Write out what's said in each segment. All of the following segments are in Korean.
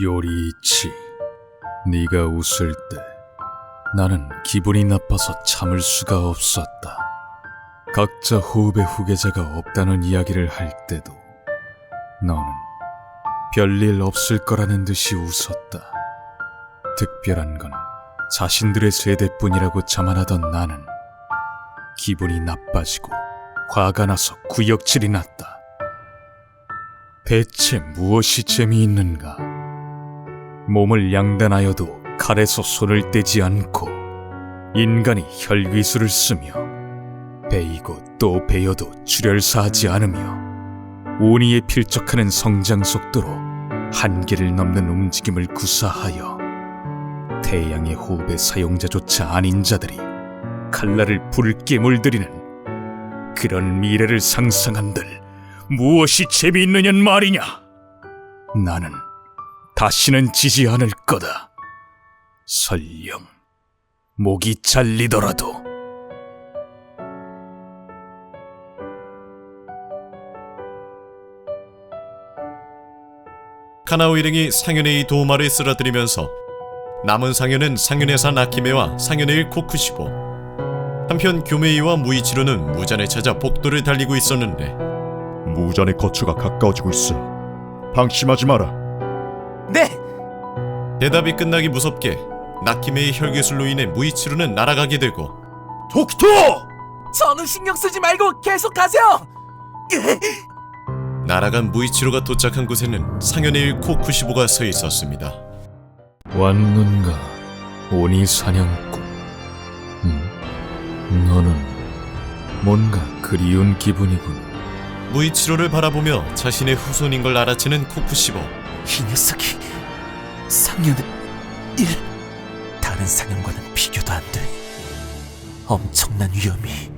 요리이치, 네가 웃을 때 나는 기분이 나빠서 참을 수가 없었다. 각자 호흡의 후계자가 없다는 이야기를 할 때도 너는 별일 없을 거라는 듯이 웃었다. 특별한 건 자신들의 세대뿐이라고 자만하던 나는 기분이 나빠지고 화가 나서 구역질이 났다. 대체 무엇이 재미있는가? 몸을 양단하여도 칼에서 손을 떼지 않고 인간이 혈기술을 쓰며 베이고 또 베어도 출혈사하지 않으며 온이에 필적하는 성장 속도로 한계를 넘는 움직임을 구사하여 태양의 호흡의 사용자조차 아닌 자들이 칼날을 붉게 물들이는 그런 미래를 상상한들 무엇이 재미있느냔 말이냐? 나는 다시는 지지 않을 거다. 설령 목이 잘리더라도. 카나오 일행이 상현의 도마를 쓰러뜨리면서 남은 상현은 상현에사 나키메와 상현의 코쿠시보, 한편 교메이와 무이치로는 무잔을 찾아 복도를 달리고 있었는데 무잔의 거처가 가까워지고 있어. 방심하지 마라. 네! 대답이 끝나기 무섭게 나키메의 혈기술로 인해 무이치로는 날아가게 되고 도키토! 저는 신경 쓰지 말고 계속 가세요! 날아간 무이치로가 도착한 곳에는 상현의 코쿠시보가 서 있었습니다. 왔는가, 오니 사냥꾼. 너는 뭔가 그리운 기분이군. 무이치로를 바라보며 자신의 후손인 걸 알아채는 코쿠시보. 이 녀석이 상현은 다른 상현과는 비교도 안 돼. 엄청난 위험이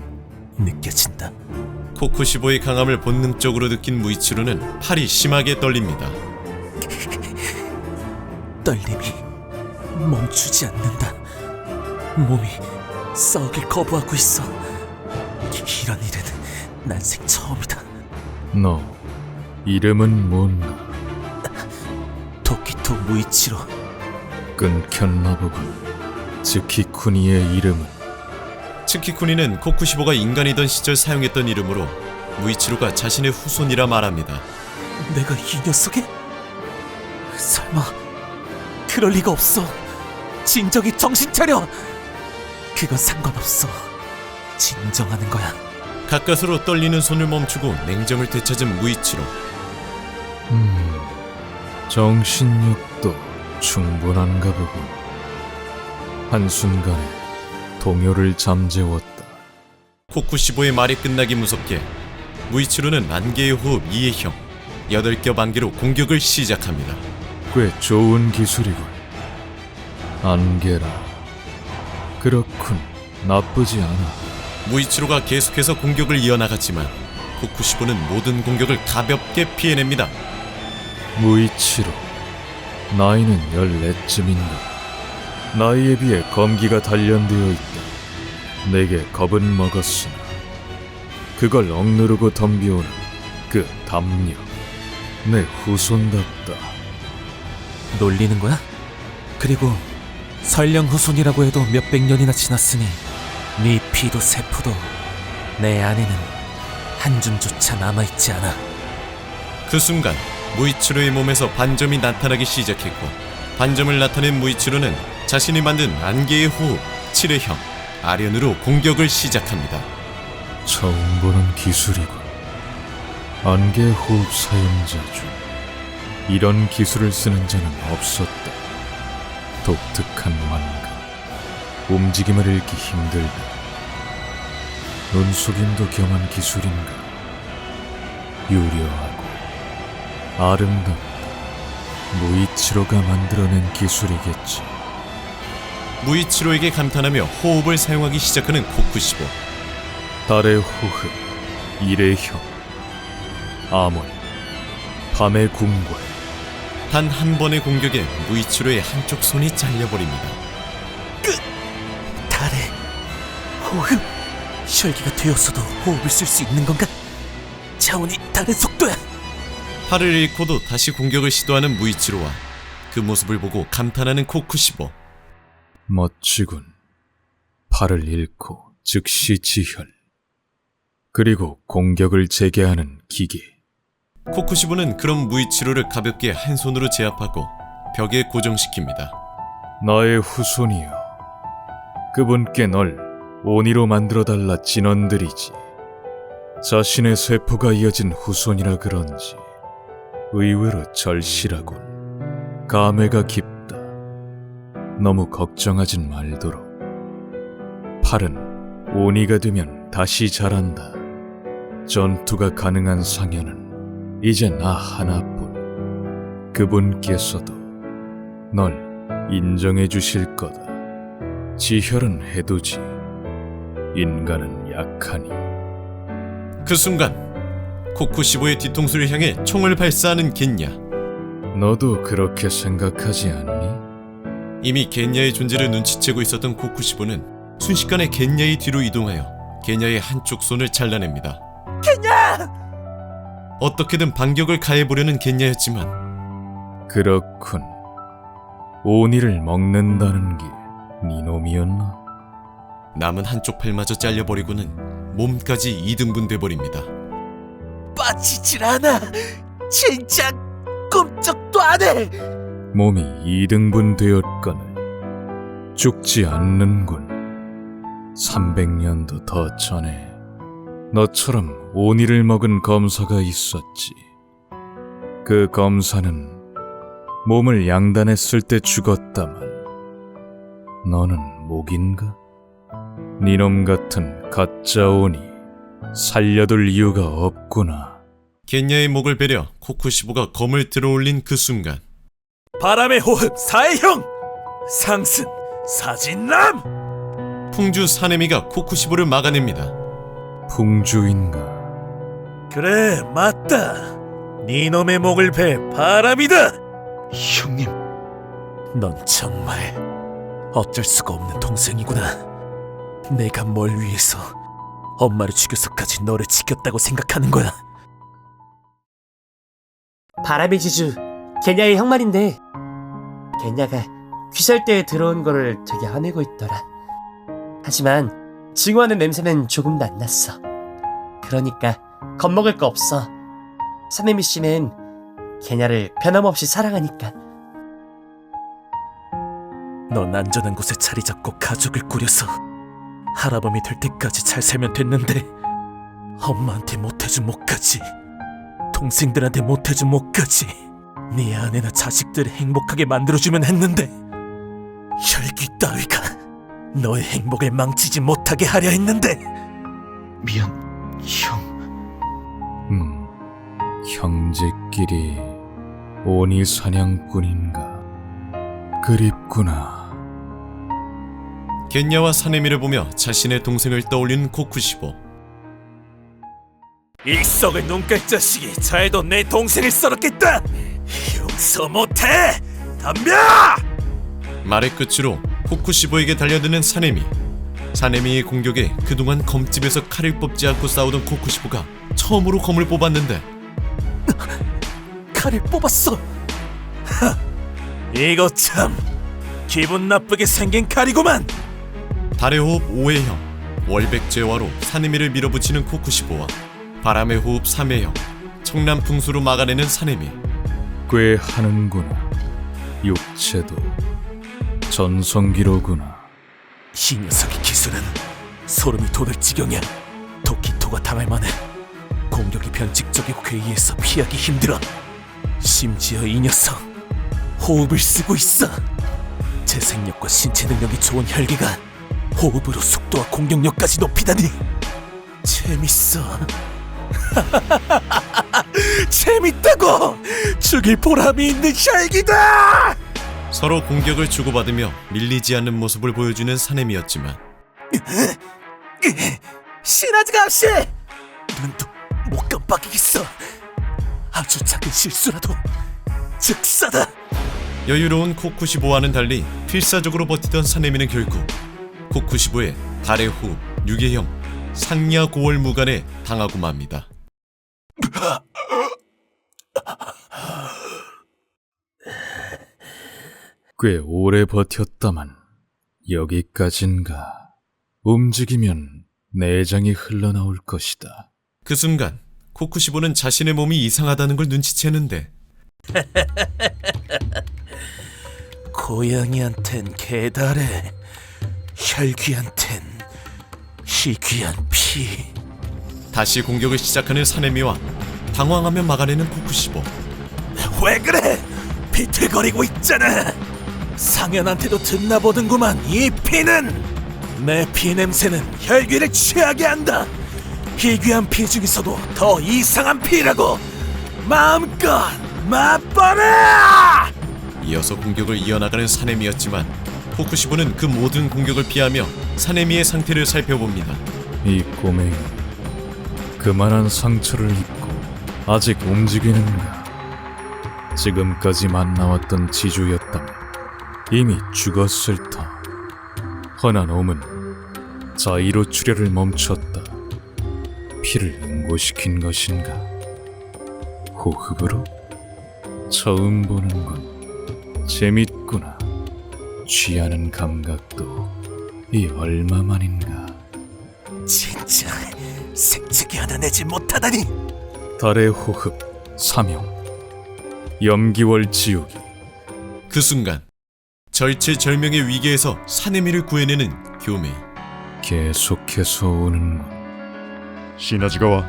느껴진다. 코쿠시보의 강함을 본능적으로 느낀 무이치로는 팔이 심하게 떨립니다. 떨림이 멈추지 않는다. 몸이 싸우길 거부하고 있어. 이런 일은 난생 처음이다. 너 이름은 뭔가? 도키토 무이치로. 끊겼나 보군. 즈키쿠니의 이름은? 츠키쿠니는 코쿠시보가 인간이던 시절 사용했던 이름으로 무이치로가 자신의 후손이라 말합니다. 내가 이 녀석의? 설마 그럴 리가 없어. 진정이 정신 차려. 그건 상관없어. 진정하는 거야. 가까스로 떨리는 손을 멈추고 냉정을 되찾은 무이치로. 정신력도 충분한가 보군. 한순간에 동요를 잠재웠다. 코쿠시보의 말이 끝나기 무섭게 무이치로는 안개의 호흡 2의 형 8겹 안개로 공격을 시작합니다. 꽤 좋은 기술이군. 안개라. 그렇군. 나쁘지 않아. 무이치로가 계속해서 공격을 이어나갔지만 코쿠시보는 모든 공격을 가볍게 피해냅니다. 무이치로. 나이는 14쯤인가. 나이에 비해 검기가 단련되어 있다. 내게 겁은 먹었으나 그걸 억누르고 덤벼오는 그 담력. 내 후손답다. 놀리는 거야? 그리고 설령 후손이라고 해도 몇백 년이나 지났으니 네 피도 세포도 내 안에는 한 줌조차 남아있지 않아. 그 순간 무이치로의 몸에서 반점이 나타나기 시작했고 반점을 나타낸 무이치로는 자신이 만든 안개의 호흡 7의 형 아련으로 공격을 시작합니다. 처음 보는 기술이군. 안개 호흡 사용자 중 이런 기술을 쓰는 자는 없었다. 독특한 완감. 움직임을 읽기 힘들다. 눈속임도 겸한 기술인가. 유려하고 아름답다. 무이치로가 만들어낸 기술이겠지. 무이치로에게 감탄하며 호흡을 사용하기 시작하는 코쿠시보. 달의 호흡, 일의 형, 암월, 밤의 궁궐. 단 한 번의 공격에 무이치로의 한쪽 손이 잘려버립니다. 달의 호흡. 혈기가 되었어도 호흡을 쓸 수 있는 건가? 차원이 다른 속도야. 팔을 잃고도 다시 공격을 시도하는 무이치로와 그 모습을 보고 감탄하는 코쿠시보. 멋지군. 팔을 잃고 즉시 지혈. 그리고 공격을 재개하는 기계. 코쿠시보는 그런 무이치로를 가볍게 한 손으로 제압하고 벽에 고정시킵니다. 나의 후손이여. 그분께 널 오니로 만들어달라 진언드리지. 자신의 세포가 이어진 후손이라 그런지 의외로 절실하군. 감회가 깊다. 너무 걱정하진 말도록. 팔은 오니가 되면 다시 자란다. 전투가 가능한 상현은 이제 나 하나뿐. 그분께서도 널 인정해 주실 거다. 지혈은 해두지. 인간은 약하니. 그 순간 코쿠시보의 뒤통수를 향해 총을 발사하는 겐야. 너도 그렇게 생각하지 않니? 이미 겐야의 존재를 눈치채고 있었던 코쿠시보는 순식간에 겐야의 뒤로 이동하여 겐야의 한쪽 손을 잘라냅니다. 겐야! 어떻게든 반격을 가해보려는 겐야였지만 그렇군. 오니를 먹는다는 게 네 놈이었나? 남은 한쪽 팔마저 잘려버리고는 몸까지 2등분 돼버립니다. 빠지질 않아. 진짜 꼼짝도 안 해. 몸이 2등분 되었거늘 죽지 않는군. 300년도 더 전에 너처럼 오니를 먹은 검사가 있었지. 그 검사는 몸을 양단했을 때 죽었다만 너는 목인가? 니놈 같은 가짜 오니 살려둘 이유가 없구나. 겐야의 목을 베려 코쿠시보가 검을 들어올린 그 순간 바람의 호흡 사해형 상승 사진남. 풍주 사네미가 코쿠시보를 막아냅니다. 풍주인가? 그래 맞다. 니놈의 목을 베 바람이다. 형님, 넌 정말 어쩔 수가 없는 동생이구나. 내가 뭘 위해서 엄마를 죽여서까지 너를 지켰다고 생각하는 거야. 바람의 지주 겐야의 형 말인데 겐야가 귀살대에 들어온 거를 되게 화내고 있더라. 하지만 증오하는 냄새는 조금도 안 났어. 그러니까 겁먹을 거 없어. 사네미 씨는 겐야를 변함없이 사랑하니까. 넌 안전한 곳에 자리 잡고 가족을 꾸려서 할아범이 될 때까지 잘 살면 됐는데 엄마한테 못해준 목까지 동생들한테 못해준 목까지 네 아내나 자식들을 행복하게 만들어주면 했는데 혈기 따위가 너의 행복을 망치지 못하게 하려 했는데. 미안, 형. 형제끼리 오니 사냥꾼인가? 그립구나. 겐야와 사네미를 보며 자신의 동생을 떠올리는 코쿠시보. 이 썩은 눈깔 자식이 잘도 내 동생을 썰었겠다. 용서 못해. 덤벼! 말의 끝으로 코쿠시보에게 달려드는 사네미. 사네미의 공격에 그동안 검집에서 칼을 뽑지 않고 싸우던 코쿠시보가 처음으로 검을 뽑았는데 칼을 뽑았어. 이거 참 기분 나쁘게 생긴 칼이구만. 달의 호흡 5회형 월백제화로 사네미를 밀어붙이는 코쿠시보와 바람의 호흡 3회형 청란 풍수로 막아내는 사네미. 꽤 하는구나. 육체도 전성기로구나. 이 녀석의 기술은 소름이 돋을 지경이야. 도끼토가 당할 만해. 공격이 변칙적이고 괴이해서 피하기 힘들어. 심지어 이 녀석 호흡을 쓰고 있어. 재생력과 신체 능력이 좋은 혈기가 호흡으로 속도와 공격력까지 높이다니 재밌어. 재밌다고. 죽일 보람이 있는 혈기다. 서로 공격을 주고받으며 밀리지 않는 모습을 보여주는 사네미였지만 신하즈가 없이 눈도 못 깜빡이겠어. 아주 작은 실수라도 즉사다. 여유로운 코쿠시보와는 달리 필사적으로 버티던 사네미는 결국 코쿠시보의 달의 호흡 6회형 상야 고월 무간에 당하고 맙니다. 꽤 오래 버텼다만 여기까진가. 움직이면 내장이 흘러나올 것이다. 그 순간 코쿠시보는 자신의 몸이 이상하다는 걸 눈치채는데 고양이한텐 개달에, 혈귀한텐 희귀한 피. 다시 공격을 시작하는 사네미와 당황하며 막아내는 코쿠시보. 왜 그래? 비틀거리고 있잖아. 상현한테도 듣나 보든구만. 이 피는 내 피 냄새는 혈귀를 취하게 한다. 희귀한 피 중에서도 더 이상한 피라고. 마음껏 맛봐라. 이어서 공격을 이어나가는 사네미였지만 코쿠시보는 그 모든 공격을 피하며 사네미의 상태를 살펴봅니다. 이 꼬맹이 그만한 상처를 입고 아직 움직이는가. 지금까지 만나왔던 지주였다면 이미 죽었을 터. 허나 놈은 자의로 출혈을 멈췄다. 피를 응고시킨 것인가? 호흡으로? 처음 보는 건 재밌구나. 취하는 감각도 이 얼마만인가. 진짜 색채기 하나 내지 못하다니. 달의 호흡, 사명, 염기월 지우기. 그 순간 절체절명의 위기에서 사네미를 구해내는 교메이. 계속해서 오는군. 시너지가 와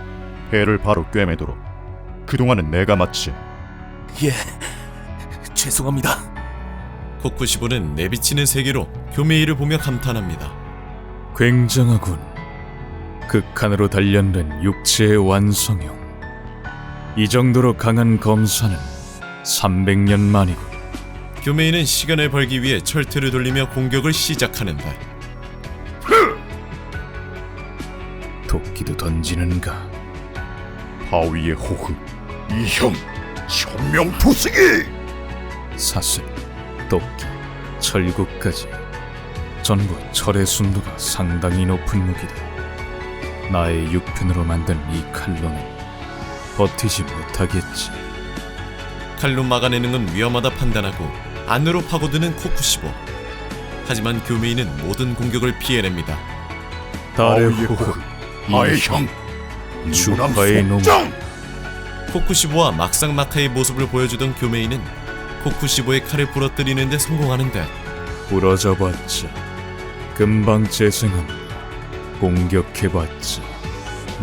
해를 바로 꿰매도록. 그동안은 내가 마치 예, 죄송합니다. 코쿠시보는 내비치는 세계로 교메이를 보며 감탄합니다. 굉장하군. 극한으로 단련된 육체의 완성형. 이 정도로 강한 검사는 300년 만이군. 교메이는 시간을 벌기 위해 철퇴를 돌리며 공격을 시작하는데 도끼도 던지는가. 바위의 호흡, 이형, 천명투승이! 사슬, 도끼, 철구까지 전부 철의 순도가 상당히 높은 무기다. 나의 육편으로 만든 이 칼로는 버티지 못하겠지. 칼로 막아내는 건 위험하다 판단하고 안으로 파고드는 코쿠시보. 하지만 교메이는 모든 공격을 피해냅니다. 달의 바위의 호흡, 아이형, 주파의 놈. 코쿠시보와 막상막하의 모습을 보여주던 교메이는 코쿠시보의 칼을 부러뜨리는 데 성공하는데 부러져봤자 금방 재생한다. 공격해봤자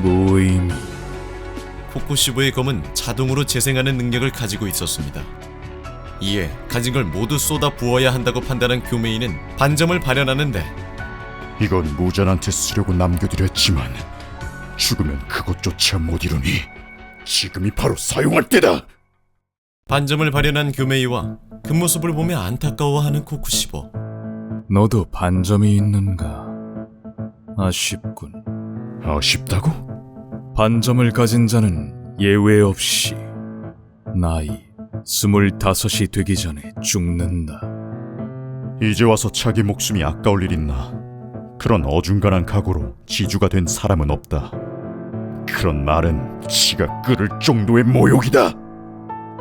무의미. 코쿠시보의 검은 자동으로 재생하는 능력을 가지고 있었습니다. 이에 가진 걸 모두 쏟아 부어야 한다고 판단한 교메이는 반점을 발현하는데 이건 무잔한테 쓰려고 남겨드렸지만 죽으면 그것조차 못 이루니 지금이 바로 사용할 때다. 반점을 발현한 교메이와 그 모습을 보며 안타까워하는 코쿠시보. 너도 반점이 있는가? 아쉽군. 아쉽다고? 반점을 가진 자는 예외 없이 나이 25이 되기 전에 죽는다. 이제 와서 자기 목숨이 아까울 일 있나? 그런 어중간한 각오로 지주가 된 사람은 없다. 그런 말은 치가 끓을 정도의 모욕이다.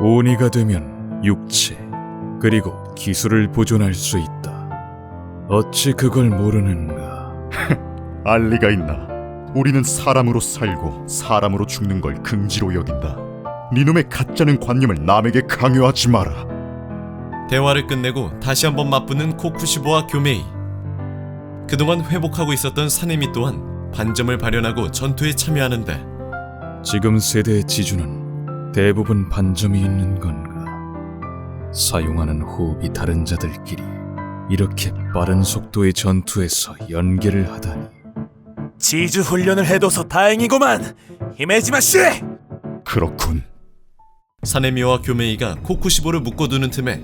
오니가 되면 육체 그리고 기술을 보존할 수 있다. 어찌 그걸 모르는가? 알 리가 있나? 우리는 사람으로 살고 사람으로 죽는 걸 긍지로 여긴다. 니놈의 가짜는 관념을 남에게 강요하지 마라. 대화를 끝내고 다시 한번 맞붙는 코쿠시보와 교메이. 그동안 회복하고 있었던 사네미 또한 반점을 발현하고 전투에 참여하는데 지금 세대의 지주는 대부분 반점이 있는 건가? 사용하는 호흡이 다른 자들끼리 이렇게 빠른 속도의 전투에서 연계를 하다니. 지주 훈련을 해둬서 다행이구만. 히메지마 씨. 그렇군. 사네미와 교메이가 코쿠시보를 묶어두는 틈에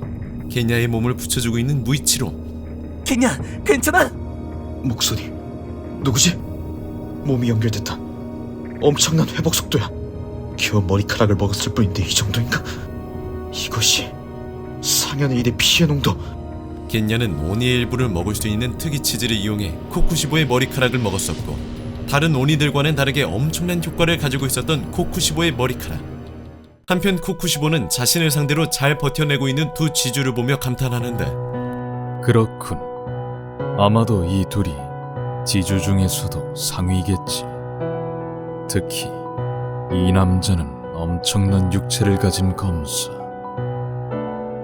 게냐의 몸을 붙여주고 있는 무이치로. 케냐, 괜찮아? 목소리 누구지? 몸이 연결됐다. 엄청난 회복 속도야. 겨우 머리카락을 먹었을 뿐인데 이 정도인가? 이것이 상현의 일의 피해 농도. 겐냐는 오니의 일부를 먹을 수 있는 특이 치즈를 이용해 코쿠시보의 머리카락을 먹었었고 다른 오니들과는 다르게 엄청난 효과를 가지고 있었던 코쿠시보의 머리카락. 한편 코쿠시보는 자신을 상대로 잘 버텨내고 있는 두 지주를 보며 감탄하는데 그렇군. 아마도 이 둘이 지주 중에서도 상위겠지. 특히 이 남자는 엄청난 육체를 가진 검사.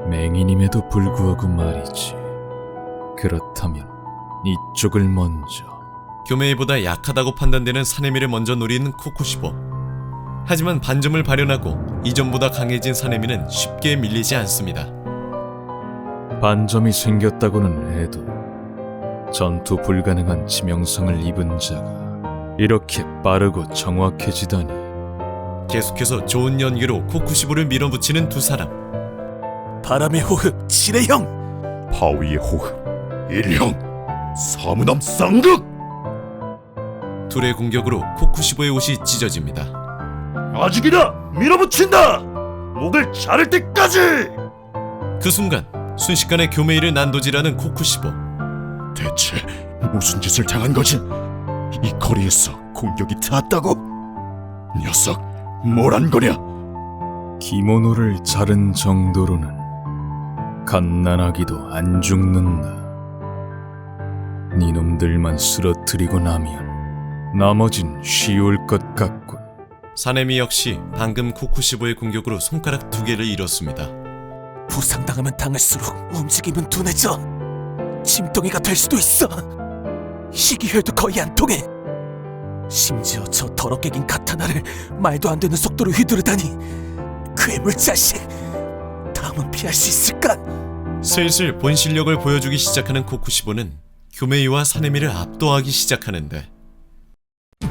맹인임에도 불구하고 말이지. 그렇다면 이쪽을 먼저. 교메이보다 약하다고 판단되는 사네미를 먼저 노리는 코쿠시보. 하지만 반점을 발현하고 이전보다 강해진 사네미는 쉽게 밀리지 않습니다. 반점이 생겼다고는 해도 전투 불가능한 치명상을 입은 자가 이렇게 빠르고 정확해지다니. 계속해서 좋은 연기로 코쿠시보를 밀어붙이는 두 사람. 바람의 호흡 칠해형. 바위의 호흡 일형 사무남 쌍극. 둘의 공격으로 코쿠시보의 옷이 찢어집니다. 아직이다. 밀어붙인다. 목을 자를 때까지. 그 순간 순식간에 교메이를 난도질하는 코쿠시보. 대체 무슨 짓을 당한 거지? 이 거리에서 공격이 닿았다고? 녀석 뭘 한 거냐? 기모노를 자른 정도로는 갓난아기도 안 죽는다. 니놈들만 쓰러뜨리고 나면 나머진 쉬울 것 같군. 사네미 역시 방금 코쿠시보의 공격으로 손가락 2개를 잃었습니다. 부상당하면 당할수록 움직임은 둔해져. 짐덩이가 될 수도 있어. 희귀혈도 거의 안 통해. 심지어 저 더럽게 긴 카타나를 말도 안 되는 속도로 휘두르다니. 괴물 자식. 다음은 피할 수 있을까? 슬슬 본 실력을 보여주기 시작하는 코쿠시보는 교메이와 사네미를 압도하기 시작하는데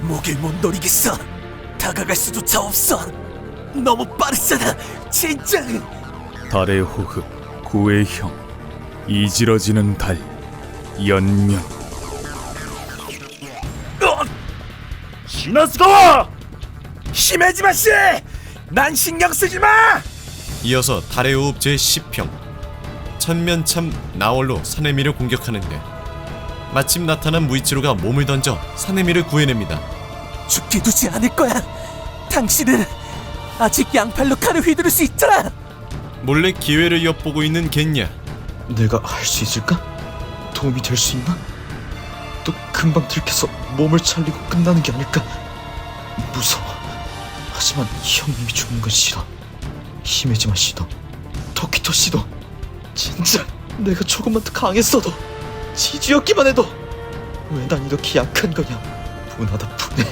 목을 못 노리겠어. 다가갈 수조차 없어. 너무 빠르잖아. 진짜. 달의 호흡, 구의 형, 이지러지는 달, 연명. 시나스가와! 히메지마 씨! 난 신경 쓰지 마! 이어서 달의 호흡 제10평 천면참 나월로 사네미를 공격하는데 마침 나타난 무이치로가 몸을 던져 사네미를 구해냅니다. 죽게 두지 않을 거야. 당신은 아직 양팔로 칼을 휘두를 수 있잖아. 몰래 기회를 엿보고 있는 겐냐. 내가 할 수 있을까? 도움이 될 수 있나? 또 금방 들켜서 몸을 char리고 끝나는 게 아닐까? 무서워. 하지만 형님이 죽는 건 싫어. 히메지마 씨도 토키토 씨도 진짜 내가 조금만 더 강했어도 지주였기만 해도 왜 난 이렇게 약한 거냐? 분하다 분해.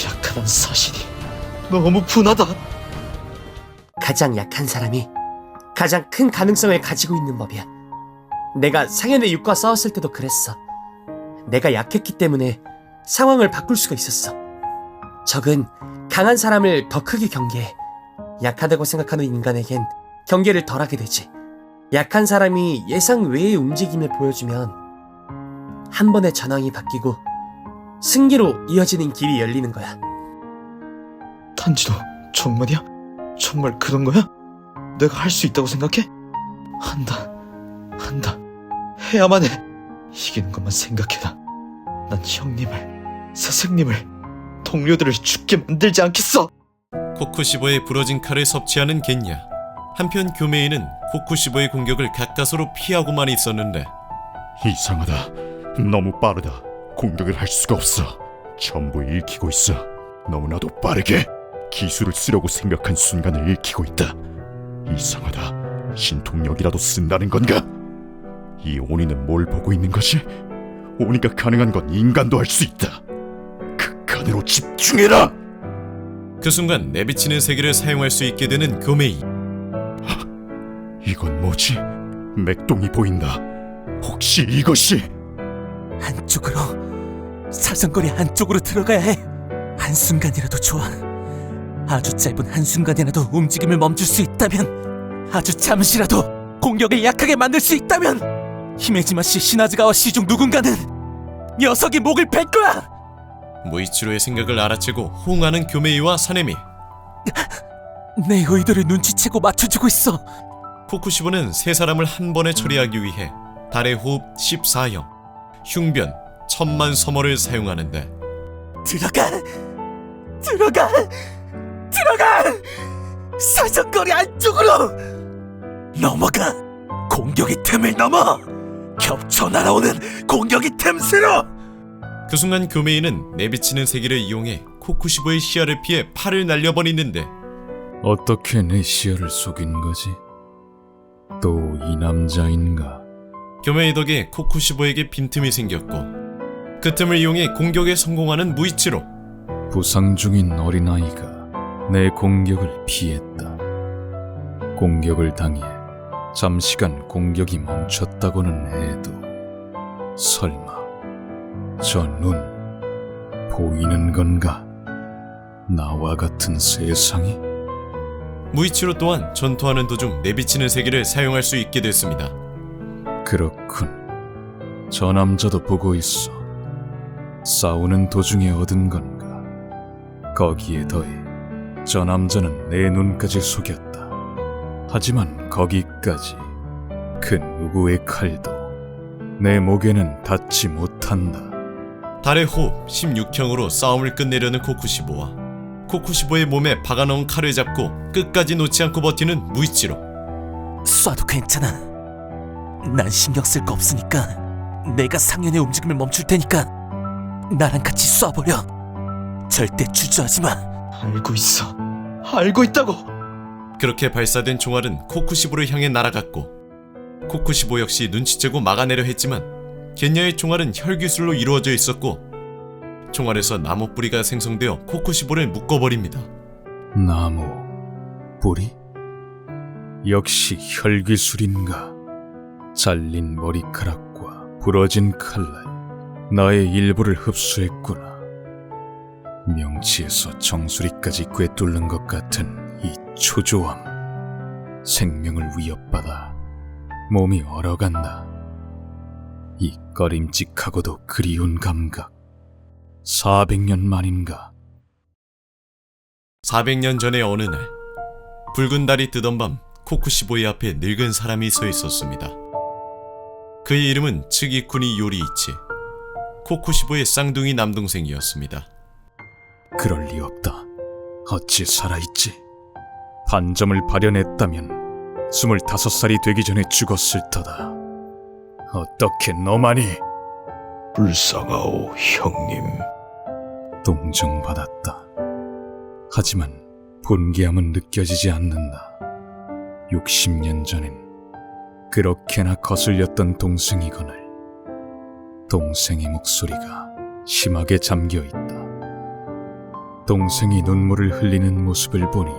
약하다는 사실이 너무 분하다. 가장 약한 사람이 가장 큰 가능성을 가지고 있는 법이야. 내가 상현의 육과 싸웠을 때도 그랬어. 내가 약했기 때문에 상황을 바꿀 수가 있었어. 적은 강한 사람을 더 크게 경계해. 약하다고 생각하는 인간에겐 경계를 덜하게 되지. 약한 사람이 예상 외의 움직임을 보여주면 한 번의 전황이 바뀌고 승기로 이어지는 길이 열리는 거야. 탄지도 정말이야? 정말 그런 거야? 내가 할 수 있다고 생각해? 한다. 해야만 해. 이기는 것만 생각해라. 난 형님을, 스승님을, 동료들을 죽게 만들지 않겠어. 코쿠시보의 부러진 칼을 섭취하는 겐냐. 한편 교메이는 코쿠시보의 공격을 가까스로 피하고만 있었는데 이상하다. 너무 빠르다. 공격을 할 수가 없어. 전부 읽히고 있어. 너무나도 빠르게 기술을 쓰려고 생각한 순간을 읽히고 있다. 이상하다. 신통력이라도 쓴다는 건가? 이 오니는 뭘 보고 있는 거지? 오니가 가능한 건 인간도 할 수 있다. 극한으로 집중해라! 그 순간 내비치는 세계를 사용할 수 있게 되는 교메이. 이건 뭐지? 맥동이 보인다. 혹시 이것이... 한쪽으로, 사정거리 한쪽으로 들어가야 해. 한순간이라도 좋아. 아주 짧은 한순간이라도 움직임을 멈출 수 있다면, 아주 잠시라도 공격을 약하게 만들 수 있다면 히메지마 씨, 시나즈가와 씨 중 누군가는 녀석이 목을 뺄 거야. 무이치로의 생각을 알아채고 호응하는 교메이와 사네미. 내 의도를 눈치채고 맞춰주고 있어. 코쿠시보는 세 사람을 한 번에 처리하기 위해 달의 호흡 14형 흉변 천만 서머를 사용하는데 들어가! 사정거리 안쪽으로 넘어가. 공격의 틈을 넘어. 겹쳐 날아오는 공격이 틈새로! 그 순간 교메이는 내비치는 세기를 이용해 코쿠시보의 시야를 피해 팔을 날려버리는데 어떻게 내 시야를 속인 거지? 또 이 남자인가? 교메이 덕에 코쿠시보에게 빈틈이 생겼고 그 틈을 이용해 공격에 성공하는 무이치로. 부상 중인 어린아이가 내 공격을 피했다. 공격을 당해 잠시간 공격이 멈췄다고는 해도 설마 저 눈 보이는 건가? 나와 같은 세상이? 무이치로 또한 전투하는 도중 내비치는 세기를 사용할 수 있게 됐습니다. 그렇군. 저 남자도 보고 있어. 싸우는 도중에 얻은 건가? 거기에 더해 저 남자는 내 눈까지 속였다. 하지만 거기까지 그 누구의 칼도 내 목에는 닿지 못한다. 달의 호흡 16형으로 싸움을 끝내려는 코쿠시보와 코쿠시보의 몸에 박아넣은 칼을 잡고 끝까지 놓지 않고 버티는 무이치로. 쏴도 괜찮아. 난 신경 쓸 거 없으니까 내가 상현의 움직임을 멈출 테니까 나랑 같이 쏴버려. 절대 주저하지 마. 알고 있어. 알고 있다고. 그렇게 발사된 총알은 코쿠시보를 향해 날아갔고 코쿠시보 역시 눈치채고 막아내려 했지만 겐야의 총알은 혈기술로 이루어져 있었고 총알에서 나무 뿌리가 생성되어 코쿠시보를 묶어버립니다. 나무 뿌리? 역시 혈기술인가? 잘린 머리카락과 부러진 칼날, 나의 일부를 흡수했구나. 명치에서 정수리까지 꿰뚫는 것 같은 이 초조함, 생명을 위협받아 몸이 얼어간다. 이 꺼림칙하고도 그리운 감각, 400년 만인가? 400년 전의 어느 날 붉은 달이 뜨던 밤 코쿠시보의 앞에 늙은 사람이 서 있었습니다. 그의 이름은 츠기쿠니 요리이치, 코쿠시보의 쌍둥이 남동생이었습니다. 그럴 리 없다. 어찌 살아있지? 반점을 발현했다면 25살이 되기 전에 죽었을 터다. 어떻게 너만이? 불쌍하오 형님. 동정받았다. 하지만 분개함은 느껴지지 않는다. 60년 전엔 그렇게나 거슬렸던 동생이거늘 동생의 목소리가 심하게 잠겨있다. 동생이 눈물을 흘리는 모습을 보니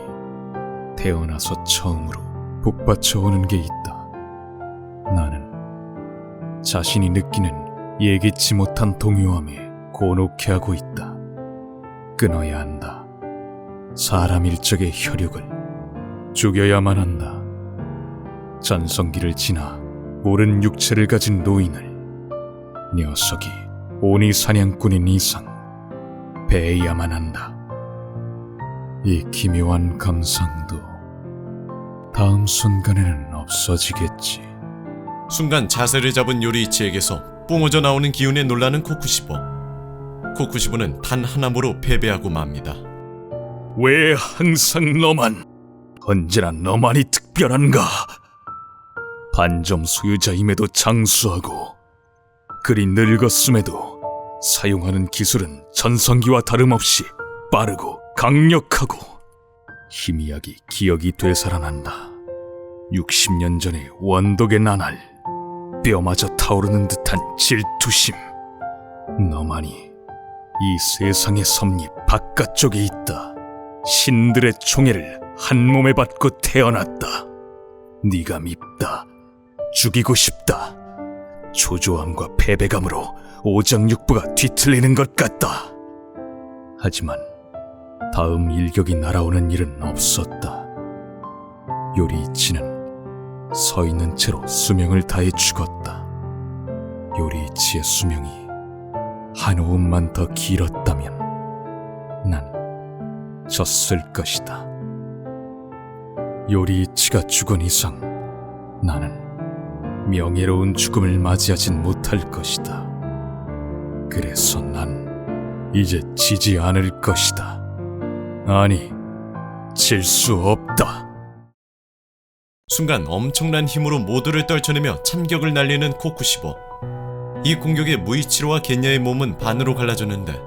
태어나서 처음으로 북받쳐오는 게 있다. 나는 자신이 느끼는 예기치 못한 동요함에 곤혹해하고 있다. 끊어야 한다. 사람 일적의 혈육을 죽여야만 한다. 전성기를 지나 오른 육체를 가진 노인을 녀석이 오니 사냥꾼인 이상 배해야만 한다. 이 기묘한 감상도 다음 순간에는 없어지겠지. 순간 자세를 잡은 요리이치에게서 뿜어져 나오는 기운에 놀라는 코쿠시보. 코쿠시보는 단 하나로 패배하고 맙니다. 왜 항상 너만, 언제나 너만이 특별한가? 반점 소유자임에도 장수하고 그리 늙었음에도 사용하는 기술은 전성기와 다름없이 빠르고 강력하고 희미하게 기억이 되살아난다. 60년 전의 원독의 나날, 뼈마저 타오르는 듯한 질투심. 너만이 이 세상의 섭리 바깥쪽에 있다. 신들의 총애를 한 몸에 받고 태어났다. 네가 밉다. 죽이고 싶다. 초조함과 패배감으로 오장육부가 뒤틀리는 것 같다. 하지만 다음 일격이 날아오는 일은 없었다. 요리이치는 서 있는 채로 수명을 다해 죽었다. 요리이치의 수명이 한 호흡만 더 길었다면 난 졌을 것이다. 요리이치가 죽은 이상 나는 명예로운 죽음을 맞이하진 못할 것이다. 그래서 난 이제 지지 않을 것이다. 아니, 질 수 없다. 순간 엄청난 힘으로 모두를 떨쳐내며 참격을 날리는 코쿠시보. 이 공격에 무이치로와 겐야의 몸은 반으로 갈라졌는데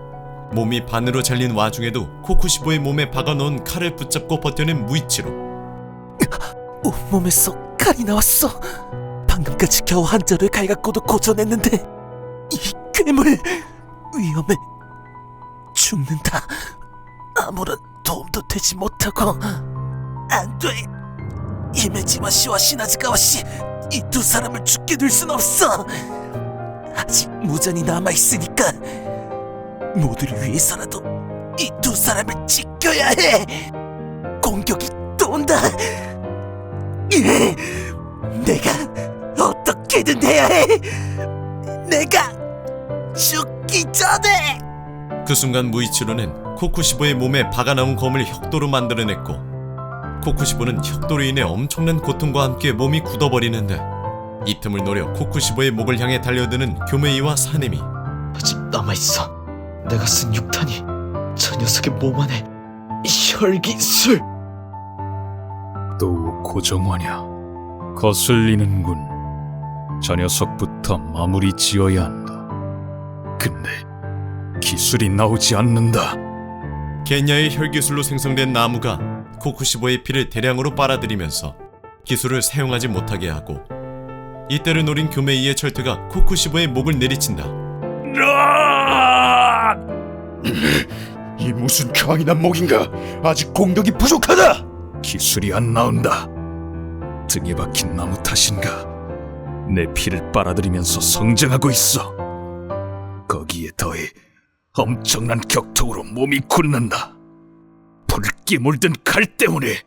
몸이 반으로 잘린 와중에도 코쿠시보의 몸에 박아놓은 칼을 붙잡고 버텨낸 무이치로. 온몸에서 칼이 나왔어. 방금까지 겨우 한자를 갈갑고도 고쳐냈는데 이 괴물 위험해. 죽는다. 아무런 도움도 되지 못하고. 안 돼. 히메지마 씨와 시나즈가와 씨, 이 두 사람을 죽게 둘 순 없어. 아직 무전이 남아있으니까 모두를 위해서라도 이 두 사람을 지켜야 해. 공격이 또 온다. 내가 어떻게든 해야 해. 내가 죽기 전에. 그 순간 무이치로는 코쿠시보의 몸에 박아나온 검을 혁도로 만들어냈고 코쿠시보는 혁도로 인해 엄청난 고통과 함께 몸이 굳어버리는데 이 틈을 노려 코쿠시보의 목을 향해 달려드는 교메이와 사네미. 아직 남아있어. 내가 쓴 육탄이 저 녀석의 몸 안에 혈기술. 또 고정하냐? 거슬리는군. 저 녀석부터 마무리 지어야 한다. 근데 기술이 나오지 않는다. 겐야의 혈기술로 생성된 나무가 코쿠시보의 피를 대량으로 빨아들이면서 기술을 사용하지 못하게 하고 이때를 노린 교메이의 철퇴가 코쿠시보의 목을 내리친다. 이 무슨 강인한 목인가? 아직 공격이 부족하다. 기술이 안 나온다. 등에 박힌 나무 탓인가? 내 피를 빨아들이면서 성장하고 있어. 거기에 더해 엄청난 격통으로 몸이 굳는다. 붉게 물든 칼 때문에.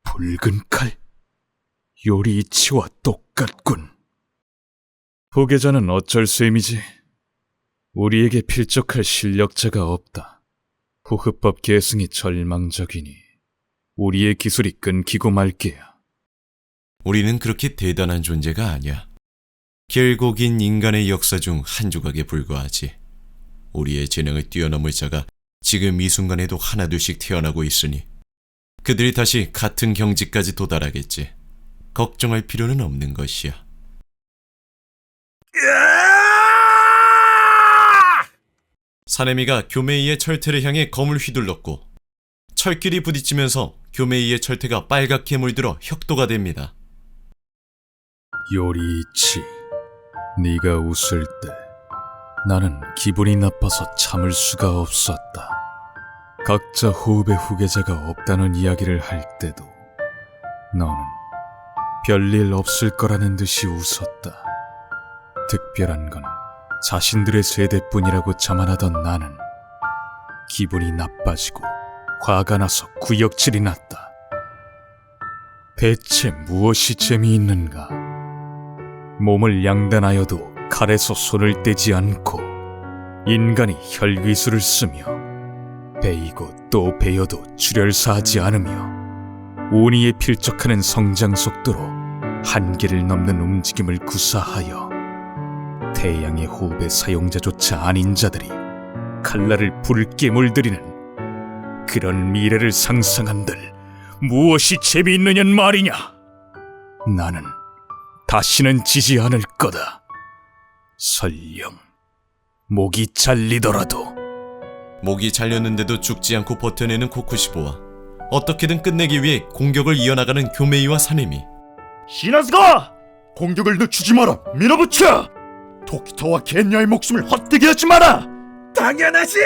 붉은 칼? 요리이치와 똑같군. 후계자는 어쩔 셈이지. 우리에게 필적할 실력자가 없다. 후흡법 계승이 절망적이니 우리의 기술이 끊기고 말게야. 우리는 그렇게 대단한 존재가 아니야. 길고 긴 인간의 역사 중 한 조각에 불과하지. 우리의 재능을 뛰어넘을 자가 지금 이 순간에도 하나둘씩 태어나고 있으니 그들이 다시 같은 경지까지 도달하겠지. 걱정할 필요는 없는 것이야. 사네미가 교메이의 철퇴를 향해 검을 휘둘렀고 철길이 부딪히면서 교메이의 철퇴가 빨갛게 물들어 혁도가 됩니다. 요리이치, 네가 웃을 때 나는 기분이 나빠서 참을 수가 없었다. 각자 호흡의 후계자가 없다는 이야기를 할 때도 너는 별일 없을 거라는 듯이 웃었다. 특별한 건 자신들의 세대뿐이라고 자만하던 나는 기분이 나빠지고 화가 나서 구역질이 났다. 대체 무엇이 재미있는가? 몸을 양단하여도 칼에서 손을 떼지 않고 인간이 혈기술을 쓰며 베이고 또 베어도 출혈사하지 않으며 운이에 필적하는 성장 속도로 한계를 넘는 움직임을 구사하여 태양의 호흡의 사용자조차 아닌 자들이 칼날을 붉게 물들이는 그런 미래를 상상한들 무엇이 재미있느냔 말이냐? 나는 다시는 지지 않을 거다. 설령 목이 잘리더라도. 목이 잘렸는데도 죽지 않고 버텨내는 코쿠시보와 어떻게든 끝내기 위해 공격을 이어나가는 교메이와 사네미. 시나즈가! 공격을 늦추지 마라. 밀어붙여! 토키토와 겐야의 목숨을 헛되게 하지 마라. 당연하지.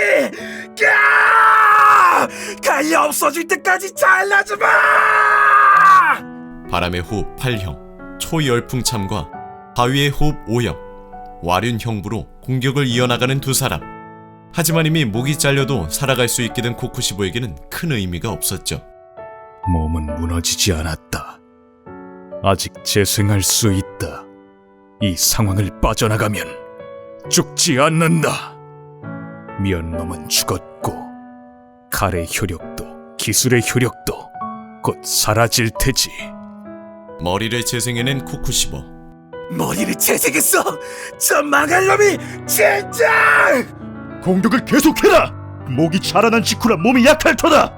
칼이 없어질 때까지 잘라주마. 바람의 호흡 8형, 초열풍참과 바위의 호흡 5형, 와륜형부로 공격을 이어나가는 두 사람. 하지만 이미 목이 잘려도 살아갈 수 있게 된 코쿠시보에게는 큰 의미가 없었죠. 몸은 무너지지 않았다. 아직 재생할 수 있다. 이 상황을 빠져나가면 죽지 않는다. 면놈은 죽었고 칼의 효력도 기술의 효력도 곧 사라질 테지. 머리를 재생해낸 코쿠시보. 머리를 재생했어. 저 망할 놈이 진짜. 공격을 계속해라. 목이 자라난 직후라 몸이 약할 터다.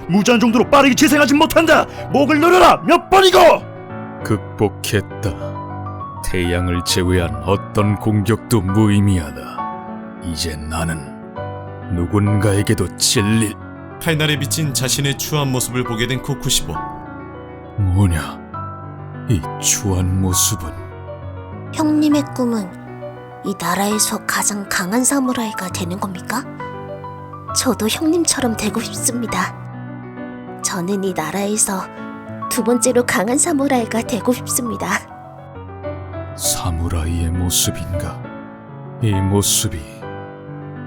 무지한 정도로 빠르게 재생하진 못한다. 목을 늘어라. 몇 번이고. 극복했다. 태양을 제외한 어떤 공격도 무의미하다. 이제 나는 누군가에게도 찔릴. 칼날에 비친 자신의 추한 모습을 보게 된 코쿠시보. 뭐냐? 이 추한 모습은. 형님의 꿈은 이 나라에서 가장 강한 사무라이가 되는 겁니까? 저도 형님처럼 되고 싶습니다. 저는 이 나라에서 두 번째로 강한 사무라이가 되고 싶습니다. 사무라이의 모습인가? 이 모습이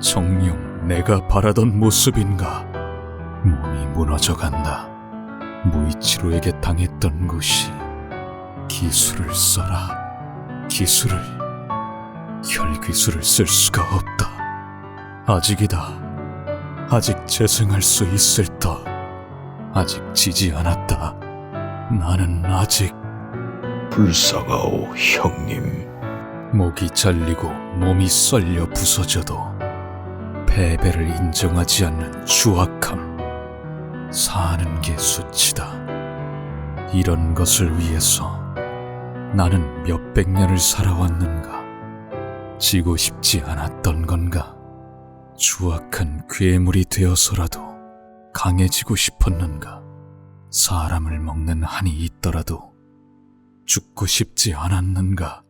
정녕 내가 바라던 모습인가? 몸이 무너져간다. 무이치로에게 당했던 것이 기술을 써라. 기술을, 혈기술을 쓸 수가 없다. 아직이다. 아직 재생할 수 있을 터. 아직 지지 않았다. 나는 아직. 불쌍하오 형님. 목이 잘리고 몸이 썰려 부서져도 패배를 인정하지 않는 추악함. 사는 게 수치다. 이런 것을 위해서 나는 몇백 년을 살아왔는가? 지고 싶지 않았던 건가? 추악한 괴물이 되어서라도 강해지고 싶었는가? 사람을 먹는 한이 있더라도 죽고 싶지 않았는가?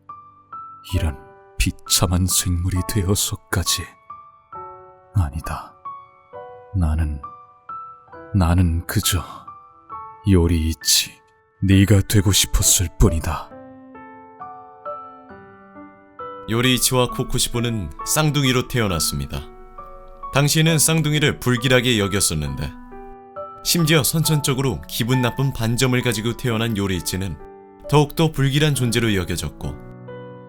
이런 비참한 생물이 되어서까지. 아니다. 나는 그저 요리이치 네가 되고 싶었을 뿐이다. 요리이치와 코쿠시보는 쌍둥이로 태어났습니다. 당시에는 쌍둥이를 불길하게 여겼었는데, 심지어 선천적으로 기분 나쁜 반점을 가지고 태어난 요리이치는 더욱더 불길한 존재로 여겨졌고,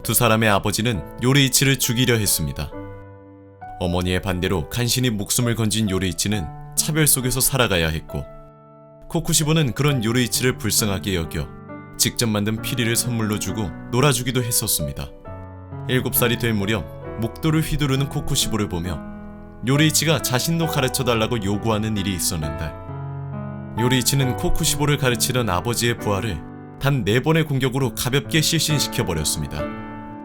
두 사람의 아버지는 요리이치를 죽이려 했습니다. 어머니의 반대로 간신히 목숨을 건진 요리이치는 차별 속에서 살아가야 했고, 코쿠시보는 그런 요리이치를 불쌍하게 여겨 직접 만든 피리를 선물로 주고 놀아주기도 했었습니다. 7살이 될 무렵 목도를 휘두르는 코쿠시보를 보며 요리이치가 자신도 가르쳐달라고 요구하는 일이 있었는데, 요리이치는 코쿠시보를 가르치던 아버지의 부하를 단 4번의 공격으로 가볍게 실신시켜버렸습니다.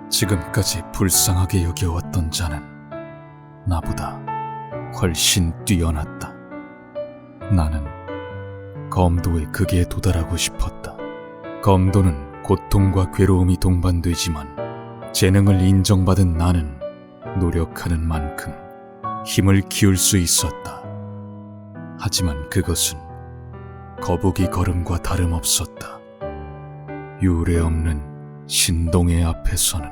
지금까지 불쌍하게 여겨왔던 자는 나보다 훨씬 뛰어났다. 나는 검도의 극에 도달하고 싶었다. 검도는 고통과 괴로움이 동반되지만 재능을 인정받은 나는 노력하는 만큼 힘을 키울 수 있었다. 하지만 그것은 거북이 걸음과 다름없었다. 유례없는 신동의 앞에서는.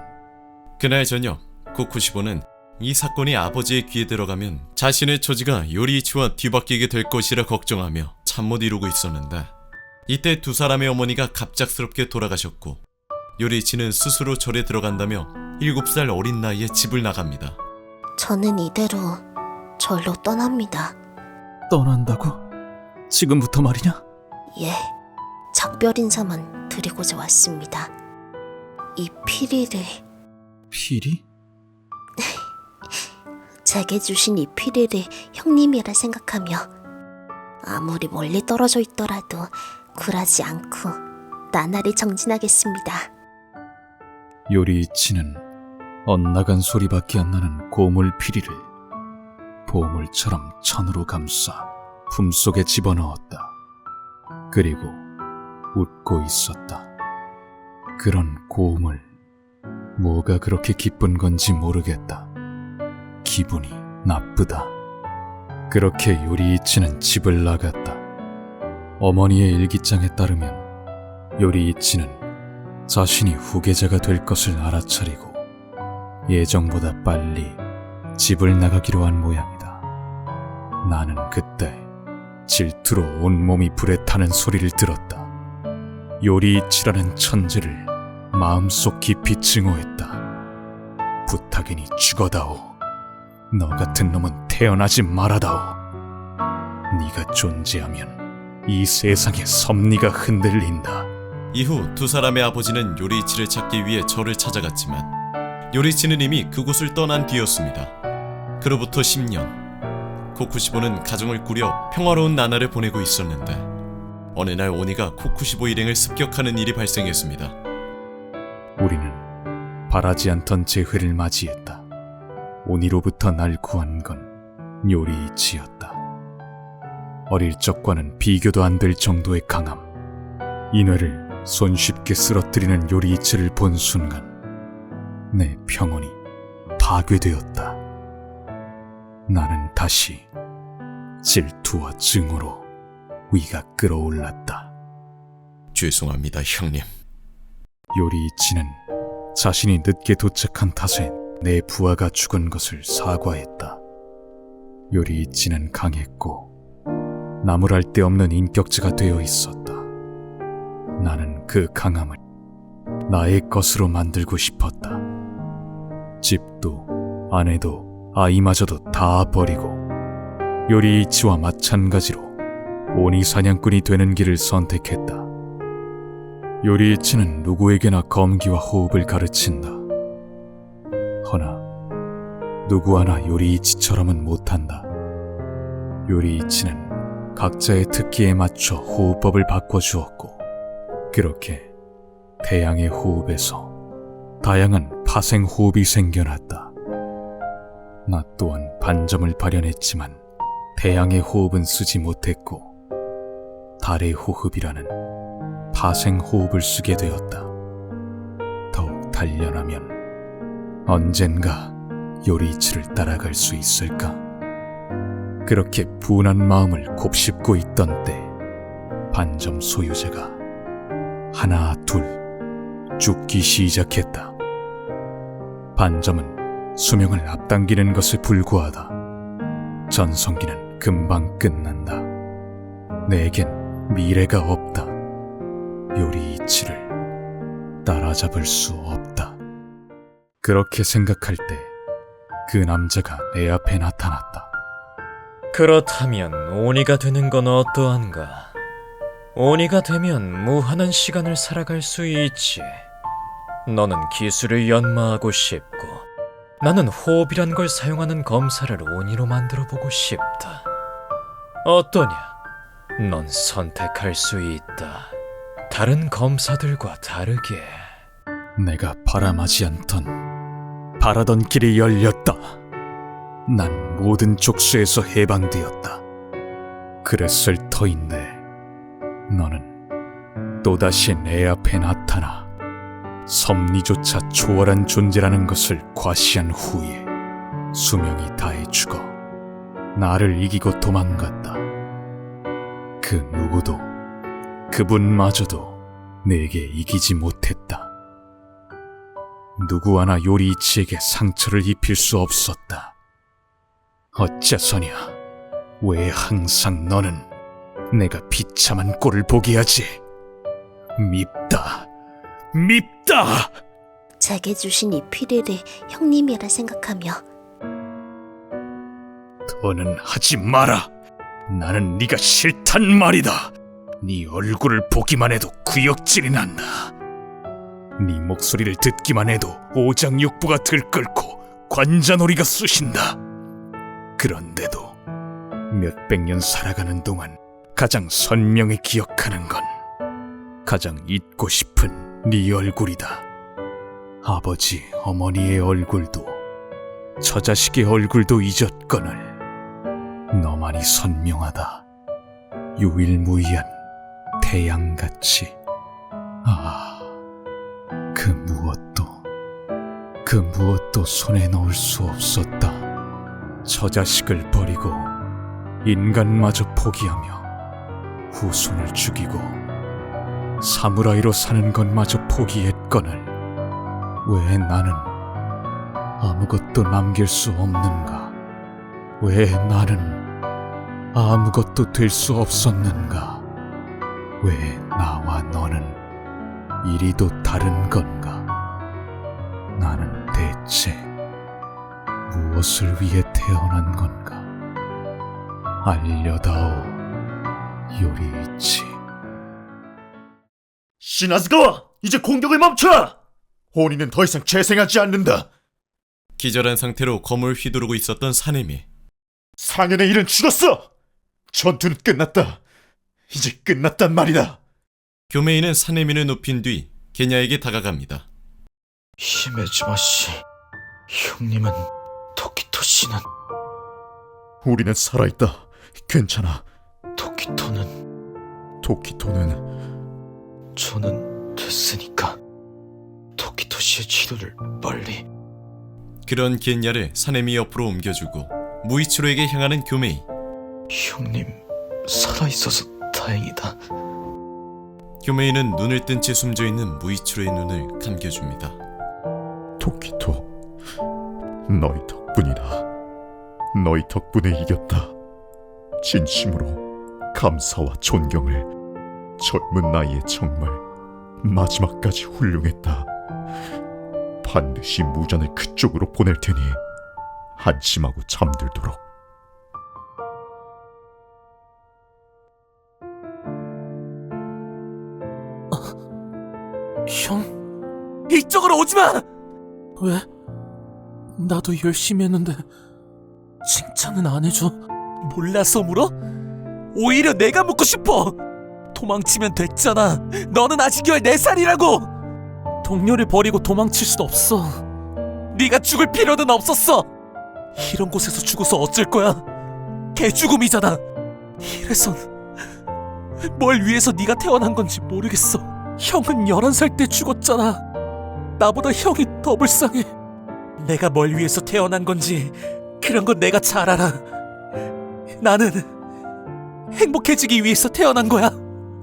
그날 저녁, 코쿠시보는 이 사건이 아버지의 귀에 들어가면 자신의 처지가 요리이치와 뒤바뀌게 될 것이라 걱정하며 잠 못 이루고 있었는데, 이때 두 사람의 어머니가 갑작스럽게 돌아가셨고, 요리이치는 스스로 절에 들어간다며 7살 어린 나이에 집을 나갑니다. 저는 이대로 절로 떠납니다. 떠난다고? 지금부터 말이냐? 예, 작별 인사만 드리고자 왔습니다. 이 피리를, 피리? 제게 주신 이 피리를 형님이라 생각하며 아무리 멀리 떨어져 있더라도 굴하지 않고 나날이 정진하겠습니다. 요리이치는 엇나간 소리밖에 안 나는 고물 피리를 보물처럼 천으로 감싸 품속에 집어넣었다. 그리고 웃고 있었다. 그런 고물, 뭐가 그렇게 기쁜 건지 모르겠다. 기분이 나쁘다. 그렇게 요리이치는 집을 나갔다. 어머니의 일기장에 따르면 요리이치는 자신이 후계자가 될 것을 알아차리고 예정보다 빨리 집을 나가기로 한 모양이다. 나는 그때 질투로 온몸이 불에 타는 소리를 들었다. 요리이치라는 천재를 마음속 깊이 증오했다. 부탁이니 죽어다오. 너 같은 놈은 태어나지 말아다오. 네가 존재하면 이 세상의 섭리가 흔들린다. 이후 두 사람의 아버지는 요리이치를 찾기 위해 절을 찾아갔지만 요리이치는 이미 그곳을 떠난 뒤였습니다. 그로부터 10년, 코쿠시보는 가정을 꾸려 평화로운 나날을 보내고 있었는데 어느 날 오니가 코쿠시보 일행을 습격하는 일이 발생했습니다. 우리는 바라지 않던 재회를 맞이했다. 오니로부터 날 구한 건 요리이치였다. 어릴 적과는 비교도 안 될 정도의 강함. 인회를 손쉽게 쓰러뜨리는 요리이치를 본 순간 내 평온이 파괴되었다. 나는 다시 질투와 증오로 위가 끓어올랐다. 죄송합니다, 형님. 요리이치는 자신이 늦게 도착한 탓에 내 부하가 죽은 것을 사과했다. 요리이치는 강했고 나무랄 데 없는 인격체가 되어 있었다. 나는 그 강함을 나의 것으로 만들고 싶었다. 집도 아내도 아이마저도 다 버리고 요리이치와 마찬가지로 오니 사냥꾼이 되는 길을 선택했다. 요리이치는 누구에게나 검기와 호흡을 가르친다. 허나 누구 하나 요리이치처럼은 못한다. 요리이치는 각자의 특기에 맞춰 호흡법을 바꿔주었고 그렇게 태양의 호흡에서 다양한 파생 호흡이 생겨났다. 나 또한 반점을 발현했지만 태양의 호흡은 쓰지 못했고 달의 호흡이라는 파생 호흡을 쓰게 되었다. 더욱 단련하면 언젠가 요리이치를 따라갈 수 있을까? 그렇게 분한 마음을 곱씹고 있던 때 반점 소유자가 하나 둘 죽기 시작했다. 반점은 수명을 앞당기는 것에 불과하다. 전성기는 금방 끝난다. 내겐 미래가 없다. 요리이치를 따라잡을 수 없다. 그렇게 생각할 때 그 남자가 내 앞에 나타났다. 그렇다면 오니가 되는 건 어떠한가? 오니가 되면 무한한 시간을 살아갈 수 있지. 너는 기술을 연마하고 싶고 나는 호흡이란 걸 사용하는 검사를 오니로 만들어보고 싶다. 어떠냐? 넌 선택할 수 있다. 다른 검사들과 다르게. 내가 바라던 길이 열렸다. 난 모든 족수에서 해방되었다. 그랬을 터인데 너는 또다시 내 앞에 나타나 섭리조차 초월한 존재라는 것을 과시한 후에 수명이 다해 죽어 나를 이기고 도망갔다. 그 누구도 그분마저도 내게 이기지 못했다. 누구 하나 요리이치에게 상처를 입힐 수 없었다. 어째서냐? 왜 항상 너는 내가 비참한 꼴을 보게 하지? 밉다. 제게 주신 이 피리를 형님이라 생각하며 더는 하지 마라. 나는 네가 싫단 말이다. 네 얼굴을 보기만 해도 구역질이 난다. 네 목소리를 듣기만 해도 오장육부가 들끓고 관자놀이가 쑤신다. 그런데도 몇백 년 살아가는 동안 가장 선명히 기억하는 건 가장 잊고 싶은 네 얼굴이다. 아버지, 어머니의 얼굴도 처자식의 얼굴도 잊었거늘 너만이 선명하다. 유일무이한 태양같이. 그 무엇도 손에 넣을 수 없었다. 처자식을 버리고 인간마저 포기하며 후손을 죽이고 사무라이로 사는 것마저 포기했거늘 왜 나는 아무것도 남길 수 없는가? 왜 나는 아무것도 될 수 없었는가? 왜 나와 너는 이리도 다른 건가? 나는 대체 무엇을 위해 태어난 건가? 알려다오, 요리이치. 시나즈가와, 이제 공격을 멈춰! 호니는 더 이상 재생하지 않는다. 기절한 상태로 검을 휘두르고 있었던 사내미. 상현의 일은 죽었어! 전투는 끝났다. 이제 끝났단 말이다. 교메이는 사내민을 눕힌 뒤 게냐에게 다가갑니다. 히메즈마 씨, 형님은 토키토 씨는 우리는 살아있다. 괜찮아. 토키토는 저는 됐으니까 토키토 씨의 치료를 빨리. 그런 게냐를 사내미 옆으로 옮겨주고 무이치로에게 향하는 교메이. 형님 살아있어서 다행이다. 교메이는 눈을 뜬 채 숨져있는 무이치로의 눈을 감겨줍니다. 토키토, 너희 덕분이다. 너희 덕분에 이겼다. 진심으로 감사와 존경을. 젊은 나이에 정말 마지막까지 훌륭했다. 반드시 무전을 그쪽으로 보낼 테니 안심하고 잠들도록. 형? 이쪽으로 오지 마! 왜? 나도 열심히 했는데 칭찬은 안 해줘. 몰라서 물어? 오히려 내가 묻고 싶어. 도망치면 됐잖아. 너는 아직 14살이라고. 동료를 버리고 도망칠 수도 없어. 네가 죽을 필요는 없었어. 이런 곳에서 죽어서 어쩔 거야? 개죽음이잖아. 이래선 뭘 위해서 네가 태어난 건지 모르겠어. 형은 11살 때 죽었잖아. 나보다 형이 더 불쌍해. 내가 뭘 위해서 태어난 건지 그런 건 내가 잘 알아. 나는 행복해지기 위해서 태어난 거야.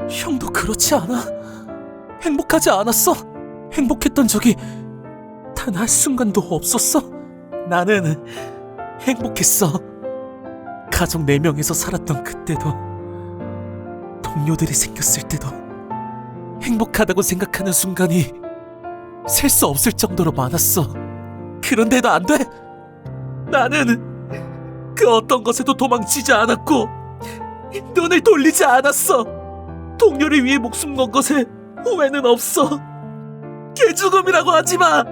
형도 그렇지 않아? 행복하지 않았어? 행복했던 적이 단 한순간도 없었어? 나는 행복했어. 가족 4명에서 살았던 그때도, 동료들이 생겼을 때도 행복하다고 생각하는 순간이 셀 수 없을 정도로 많았어. 그런데도 안 돼? 나는 그 어떤 것에도 도망치지 않았고 눈을 돌리지 않았어. 동료를 위해 목숨 건 것에 후회는 없어. 개죽음이라고 하지마.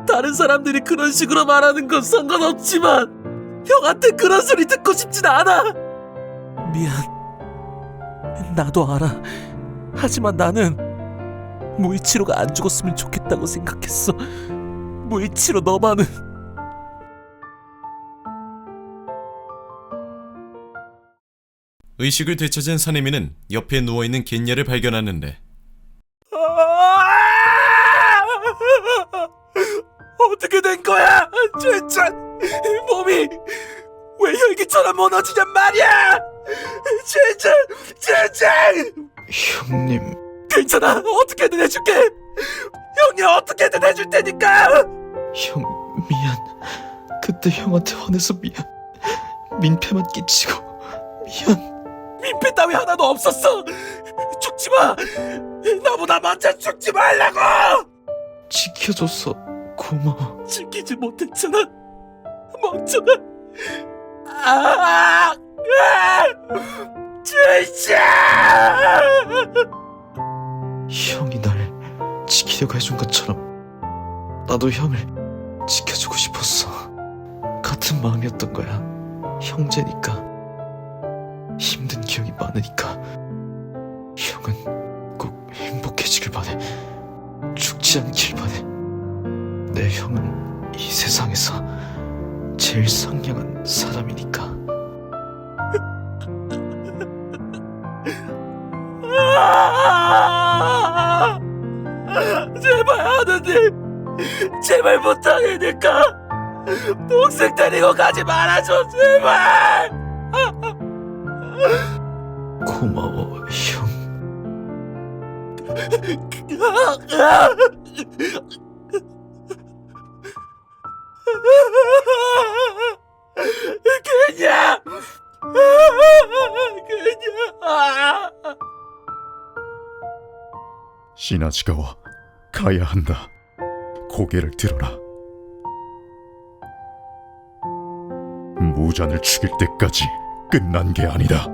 다른 사람들이 그런 식으로 말하는 건 상관없지만 형한테 그런 소리 듣고 싶진 않아. 미안. 나도 알아. 하지만 나는 무이치로가 안 죽었으면 좋겠다고 생각했어. 무이치로 너만은. 의식을 되찾은 사내미는 옆에 누워있는 겐야를 발견하는데 어떻게 된 거야? 진짜 몸이 왜 혈기처럼 무너지냔 말이야. 진짜 형님, 괜찮아. 어떻게든 해줄게. 형이 어떻게든 해줄 테니까. 형 미안. 그때 형한테 화내서 미안. 민폐만 끼치고 미안. 민폐 따위 하나도 없었어. 죽지 마. 나보다 먼저 죽지 말라고. 지켜줘서 고마워. 지키지 못했잖아. 멍청아. 진짜. 형이 날 지키려고 해준 것처럼 나도 형을 지켜주고 싶었어. 같은 마음이었던 거야. 형제니까. 힘든 기억이 많으니까. 형은 꼭 행복해지길 바래. 죽지 않길 바래. 내 형은 이 세상에서 제일 상냥한 사람이니까. 제발 하느님, 제발 부탁이니까 동생 데리고 가지 말아줘. 제발. 고마워 형. 그냥 시나지가와 가야 한다. 고개를 들어라. 무잔을 죽일 때까지 끝난 게 아니다.